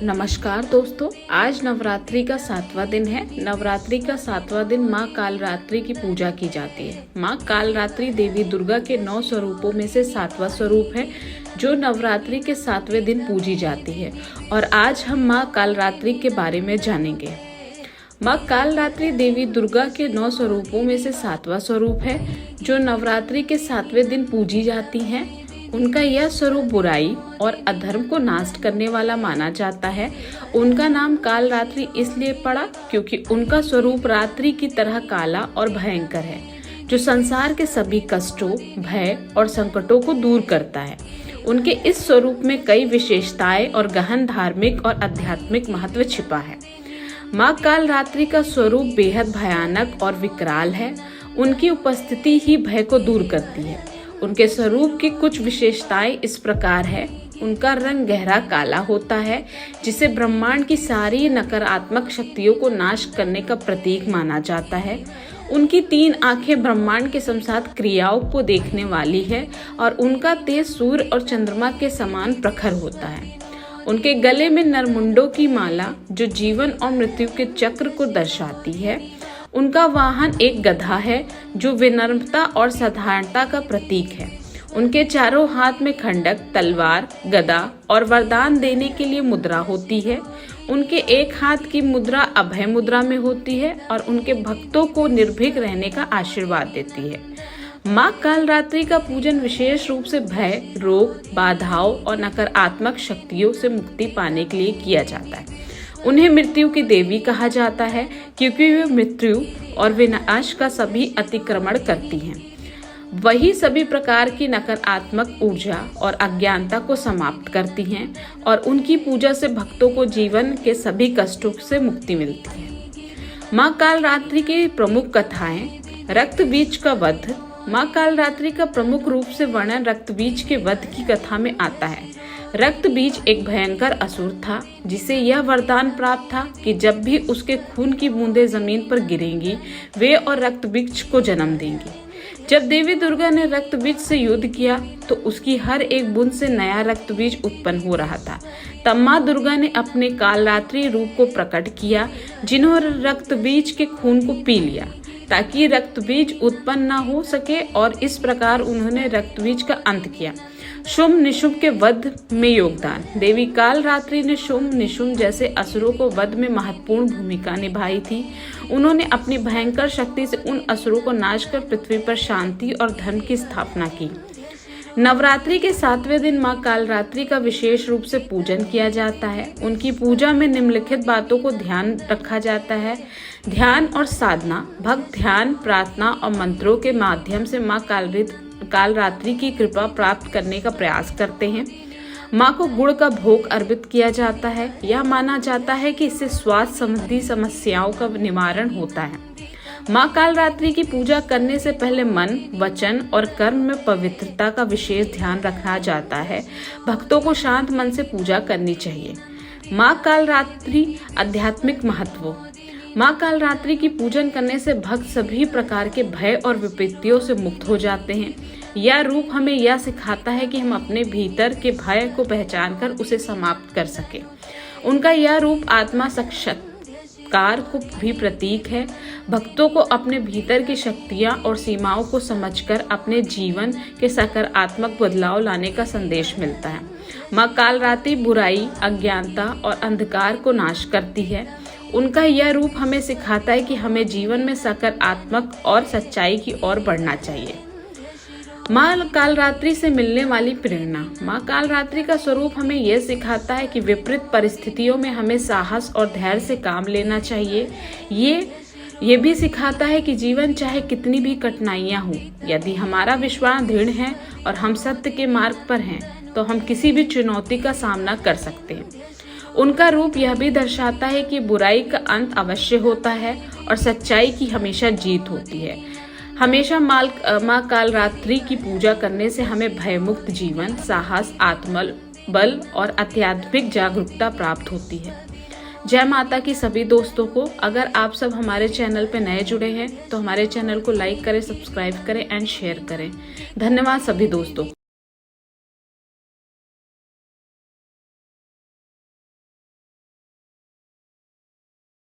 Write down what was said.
नमस्कार दोस्तों, आज नवरात्रि का 7वां दिन है। नवरात्रि का 7वां दिन माँ कालरात्रि की पूजा की जाती है। माँ कालरात्रि देवी दुर्गा के 9 स्वरूपों में से 7वां स्वरूप है, जो नवरात्रि के 7वें दिन पूजी जाती है। और आज हम माँ कालरात्रि के बारे में जानेंगे। माँ कालरात्रि देवी दुर्गा के 9 स्वरूपों में से 7वां स्वरूप है, जो नवरात्रि के 7वें दिन पूजी जाती हैं। उनका यह स्वरूप बुराई और अधर्म को नाश करने वाला माना जाता है। उनका नाम कालरात्रि इसलिए पड़ा क्योंकि उनका स्वरूप रात्रि की तरह काला और भयंकर है, जो संसार के सभी कष्टों, भय और संकटों को दूर करता है। उनके इस स्वरूप में कई विशेषताएं और गहन धार्मिक और आध्यात्मिक महत्व छिपा है। माँ कालरात्रि का स्वरूप बेहद भयानक और विकराल है। उनकी उपस्थिति ही भय को दूर करती है। उनके स्वरूप की कुछ विशेषताएं इस प्रकार है। उनका रंग गहरा काला होता है, जिसे ब्रह्मांड की सारी नकारात्मक शक्तियों को नाश करने का प्रतीक माना जाता है। उनकी 3 आंखें ब्रह्मांड के समसात क्रियाओं को देखने वाली है और उनका तेज सूर्य और चंद्रमा के समान प्रखर होता है। उनके गले में नरमुंडों की माला, जो जीवन और मृत्यु के चक्र को दर्शाती है। उनका वाहन एक गधा है, जो विनम्रता और साधारणता का प्रतीक है। उनके चारों हाथ में खंडक, तलवार, गदा और वरदान देने के लिए मुद्रा होती है। उनके एक हाथ की मुद्रा अभय मुद्रा में होती है और उनके भक्तों को निर्भीक रहने का आशीर्वाद देती है। माँ कालरात्रि का पूजन विशेष रूप से भय, रोग, बाधाओं और नकारात्मक शक्तियों से मुक्ति पाने के लिए किया जाता है। उन्हें मृत्यु की देवी कहा जाता है, क्योंकि वे मृत्यु और विनाश का सभी अतिक्रमण करती हैं। वही सभी प्रकार की नकारात्मक ऊर्जा और अज्ञानता को समाप्त करती हैं और उनकी पूजा से भक्तों को जीवन के सभी कष्टों से मुक्ति मिलती है। माँ कालरात्रि की प्रमुख कथाएं। रक्त बीज का वध। माँ कालरात्रि का प्रमुख रूप से वर्णन रक्त बीज के वध की कथा में आता है। रक्त बीज एक भयंकर असुर था, जिसे यह वरदान प्राप्त था कि जब भी उसके खून की बूंदें जमीन पर गिरेंगी, वे और रक्त बीज को जन्म देंगी। जब देवी दुर्गा ने रक्त बीज से युद्ध किया, तो उसकी हर एक बूंद से नया रक्त बीज उत्पन्न हो रहा था। तब माँ दुर्गा ने अपने कालरात्रि रूप को प्रकट किया, जिन्होंने रक्त बीज के खून को पी लिया, ताकि रक्त बीज उत्पन्न न हो सके, और इस प्रकार उन्होंने रक्त बीज का अंत किया। शुंभ निशुंभ के वध में योगदान। देवी कालरात्रि ने शुंभ निशुंभ जैसे असुरों को वध में महत्वपूर्ण भूमिका निभाई थी। उन्होंने अपनी भयंकर शक्ति से उन असुरों को नाश कर पृथ्वी पर शांति और धर्म की स्थापना की। नवरात्रि के 7वें दिन माँ कालरात्रि का विशेष रूप से पूजन किया जाता है। उनकी पूजा में निम्नलिखित बातों को ध्यान रखा जाता है। ध्यान और साधना। भक्त ध्यान, प्रार्थना और मंत्रों के माध्यम से माँ कालरात्रि की कृपा प्राप्त करने का प्रयास करते हैं। माँ को गुड़ का भोग अर्पित किया जाता है। यह माना जाता है कि इससे स्वास्थ्य संबंधी समस्याओं का निवारण होता है। माँ कालरात्रि की पूजा करने से पहले मन, वचन और कर्म में पवित्रता का विशेष ध्यान रखा जाता है। भक्तों को शांत मन से पूजा करनी चाहिए। माँ कालरात्रि आध्यात्मिक महत्व। माँ कालरात्रि की पूजन करने से भक्त सभी प्रकार के भय और विपत्तियों से मुक्त हो जाते हैं। यह रूप हमें यह सिखाता है कि हम अपने भीतर के भय को पहचान कर उसे समाप्त कर सके। उनका यह रूप आत्मा साक्षात्कार को भी प्रतीक है। भक्तों को अपने भीतर की शक्तियाँ और सीमाओं को समझकर अपने जीवन के सकारात्मक बदलाव लाने का संदेश मिलता है। माँ कालरात्रि बुराई, अज्ञानता और अंधकार को नाश करती है। उनका यह रूप हमें सिखाता है कि हमें जीवन में सकारात्मक और सच्चाई की ओर बढ़ना चाहिए। माँ कालरात्रि से मिलने वाली प्रेरणा। माँ कालरात्रि का स्वरूप हमें यह सिखाता है कि विपरीत परिस्थितियों में हमें साहस और धैर्य से काम लेना चाहिए। ये भी सिखाता है कि जीवन चाहे कितनी भी कठिनाइयाँ हों, यदि हमारा विश्वास दृढ़ है और हम सत्य के मार्ग पर हैं, तो हम किसी भी चुनौती का सामना कर सकते हैं। उनका रूप यह भी दर्शाता है कि बुराई का अंत अवश्य होता है और सच्चाई की हमेशा जीत होती है। हमेशा माँ कालरात्रि की पूजा करने से हमें भयमुक्त जीवन, साहस, आत्मबल और आध्यात्मिक जागरूकता प्राप्त होती है। जय माता की सभी दोस्तों को। अगर आप सब हमारे चैनल पे नए जुड़े हैं तो हमारे चैनल को लाइक करें, सब्सक्राइब करें एंड शेयर करें। धन्यवाद सभी दोस्तों।